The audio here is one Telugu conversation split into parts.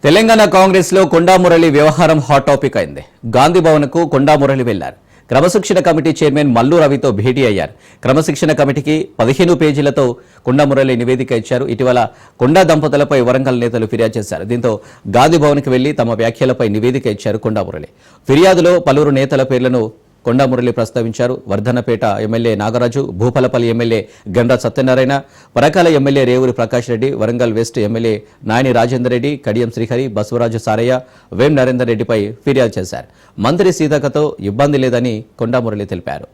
తెలంగాణ కాంగ్రెస్ లో కొండా మురళి వ్యవహారం హాట్ టాపిక్ అయింది. గాంధీ భవన్ కు కొండా మురళి వెళ్లారు. క్రమశిక్షణ కమిటీ చైర్మన్ మల్లు రవితో భేటీ అయ్యారు. క్రమశిక్షణ కమిటీకి 15 పేజీలతో కొండా మురళి నివేదిక ఇచ్చారు. ఇటీవల కొండా దంపతులపై వరంగల్ నేతలు ఫిర్యాదు చేశారు. దీంతో గాంధీ భవన్ కు వెళ్లి తమ వ్యాఖ్యలపై నివేదిక ఇచ్చారు కొండా మురళి. ఫిర్యాదులో పలువురు నేతల పేర్లను కొండా మురళి ప్రస్తావించారు. Wardhannapet MLA Nagaraju, Bhupalpalli MLA Gandra Satyanarayana, Parakala MLA Revuri Prakash Reddy, Warangal west MLA Nayini Rajender Reddy, Kadiyam Srihari, Basavaraju Saraiah, Vem Narender రెడ్డిపై ఫిర్యాదు చేశారు. మంత్రి సీతక్కతో ఇబ్బంది లేదని కొండా మురళి తెలిపారు.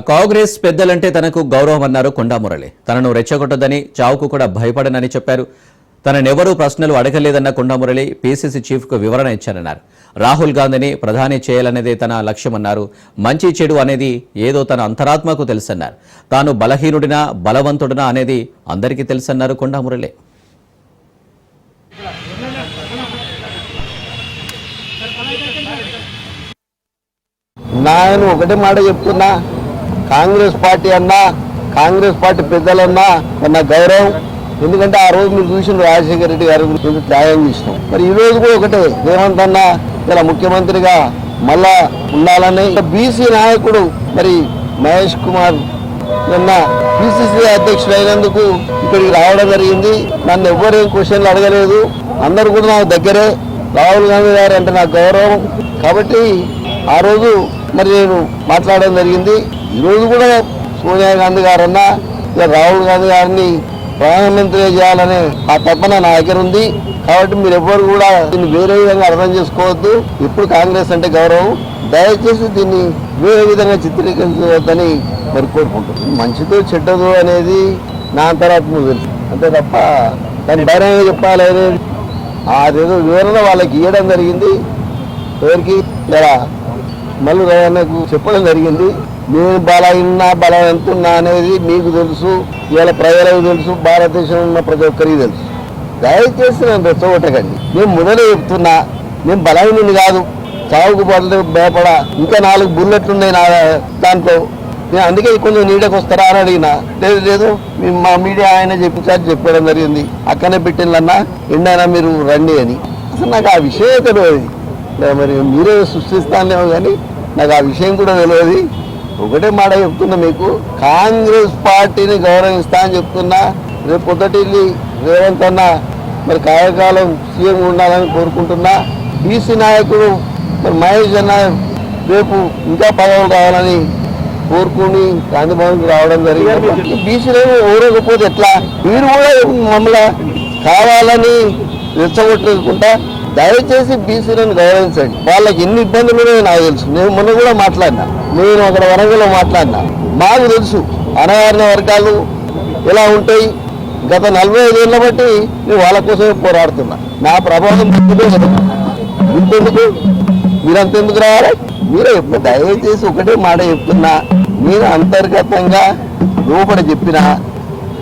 కాంగ్రెస్ పెద్దలంటే తనకు గౌరవం అన్నారు కొండా మురళి. తనను రెచ్చగొట్టదని, చావుకు కూడా భయపడనని చెప్పారు. తననెవరూ ప్రశ్నలు అడగలేదన్న కొండా మురళి పీసీసీ చీఫ్కు వివరణ ఇచ్చారన్నారు. రాహుల్ గాంధీని ప్రధాని చేయాలనేదే తన లక్ష్యమన్నారు. మంచి చెడు అనేది ఏదో తన అంతరాత్మకు తెలుసన్నారు. తాను బలహీనుడినా బలవంతుడినా అనేది అందరికీ తెలుసన్నారు కొండా మురళి. నేను ఒకటే మాట చెప్తున్నా, కాంగ్రెస్ పార్టీ అన్నా, కాంగ్రెస్ పార్టీ పెద్దలన్నా నా గౌరవం. ఎందుకంటే ఆ రోజు మీరు చూసిన రాజశేఖర రెడ్డి గారి గురించి త్యాగం చేసినాం. మరి ఈ రోజు కూడా ఒకటే, రేవంత్ అన్న ఇలా ముఖ్యమంత్రిగా మళ్ళా ఉండాలని బీసీ నాయకుడు మరి మహేష్ కుమార్ నిన్న పిసిసి అధ్యక్షుడు అయినందుకు ఇక్కడికి రావడం జరిగింది. నన్ను ఎవ్వరేం క్వశ్చన్లు అడగలేదు. అందరూ కూడా నాకు దగ్గరే. రాహుల్ గాంధీ గారు అంటే నాకు గౌరవం కాబట్టి ఆ రోజు మరి నేను మాట్లాడడం జరిగింది. ఈరోజు కూడా సోనియా గాంధీ గారన్నా రాహుల్ గాంధీ గారిని ప్రధానమంత్రి చేయాలనే ఆ తపన నా దగ్గర ఉంది. కాబట్టి మీరు ఎవ్వరు కూడా దీన్ని వేరే విధంగా అర్థం చేసుకోవద్దు. ఇప్పుడు కాంగ్రెస్ అంటే గౌరవం, దయచేసి దీన్ని వేరే విధంగా చిత్రీకరించవద్దని మరి కోరుకుంటున్నాను. మంచిదో చెడ్డదో అనేది నా అంతరాత్మ తెలుసు, అంతే తప్ప దాన్ని బహిరంగంగా చెప్పాలి అనేది అదేదో వివరణ వాళ్ళకి ఇవ్వడం జరిగింది. ఎవరికి ఇలా మళ్ళీ నాకు చెప్పడం జరిగింది. నేను బలం ఎంతున్నా అనేది మీకు తెలుసు, ఇవాళ ప్రజలకు తెలుసు, భారతదేశంలో ఉన్న ప్రతి ఒక్కరికి తెలుసు. దయచేసి నేను రెచ్చగొట్టకండి. నేను మొదలే చెప్తున్నా, నేను బలహీనుని కాదు, చావుకు భయపడా. ఇంకా 4 బుల్లెట్లు ఉన్నాయి నా దాంట్లో. నేను అందుకే కొంచెం నీడకు వస్తారా అని అడిగినా. లేదు మా మీడియా ఆయన చెప్పడం జరిగింది. అక్కడనే పెట్టిందన్నా ఎండైనా మీరు రండి అని. అసలు నాకు ఆ విషయం తెలియదు. మరి మీరే సృష్టిస్తానేమో కానీ నాకు ఆ విషయం కూడా తెలియదు. ఒకటే మాట చెప్తున్నా మీకు, కాంగ్రెస్ పార్టీని గౌరవిస్తా అని చెప్తున్నా. రేపు పొద్దుటిల్లి రేవంత్ అన్న మరి కార్యకాలం సీఎం ఉండాలని కోరుకుంటున్నా. బీసీ నాయకుడు మరి మహేష్ అన్న రేపు ఇంకా పదవులు కావాలని కోరుకుని గాంధీ భవన్కి రావడం జరిగింది. బీసీలను ఓరకపోతే ఎట్లా? మీరు కూడా మమ్మల్ని కావాలని రెచ్చగొట్టుకుంటా. దయచేసి బీసీలను గౌరవించండి. వాళ్ళకి ఎన్ని ఇబ్బందులు ఉన్నాయో నాకు తెలుసు. నేను మొన్న కూడా మాట్లాడినా, నేను అక్కడ వరంగల్లో మాట్లాడినా. మాకు తెలుసు అణగారిన వర్గాలు ఎలా ఉంటాయి. గత 45 ఏళ్ళ బట్టి నేను వాళ్ళ కోసమే పోరాడుతున్నా. నా ప్రభావం ఇంతెందుకు, మీరంతెందుకు రావాలి? మీరే చెప్పిన దయచేసి ఒకటే మాట చెప్తున్నా. నేను అంతర్గతంగా లోపల చెప్పినా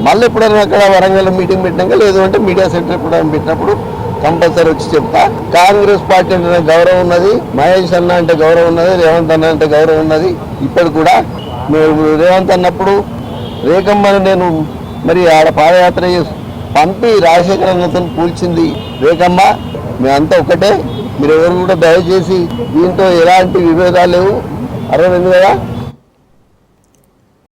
మళ్ళీ ఎప్పుడైనా అక్కడ వరంగల్ మీటింగ్ పెట్టినాక, లేదు అంటే మీడియా సెంటర్ ఎప్పుడైనా పెట్టినప్పుడు కంపల్సరీ వచ్చి చెప్తా. కాంగ్రెస్ పార్టీ అంటే గౌరవం ఉన్నది, మహేష్ అన్న అంటే గౌరవం ఉన్నది, రేవంత్ అన్న అంటే గౌరవం ఉన్నది. ఇప్పుడు కూడా మేము రేవంత్ అన్నప్పుడు రేఖమ్మని నేను మరి ఆడ పాదయాత్ర పంపి రాజశేఖర అన్నతో పూల్చింది రేఖమ్మ. మేమంతా ఒకటే. మీరు ఎవరు కూడా దయచేసి దీంతో ఎలాంటి విభేదాలు లేవు. అర్థమైంది కదా?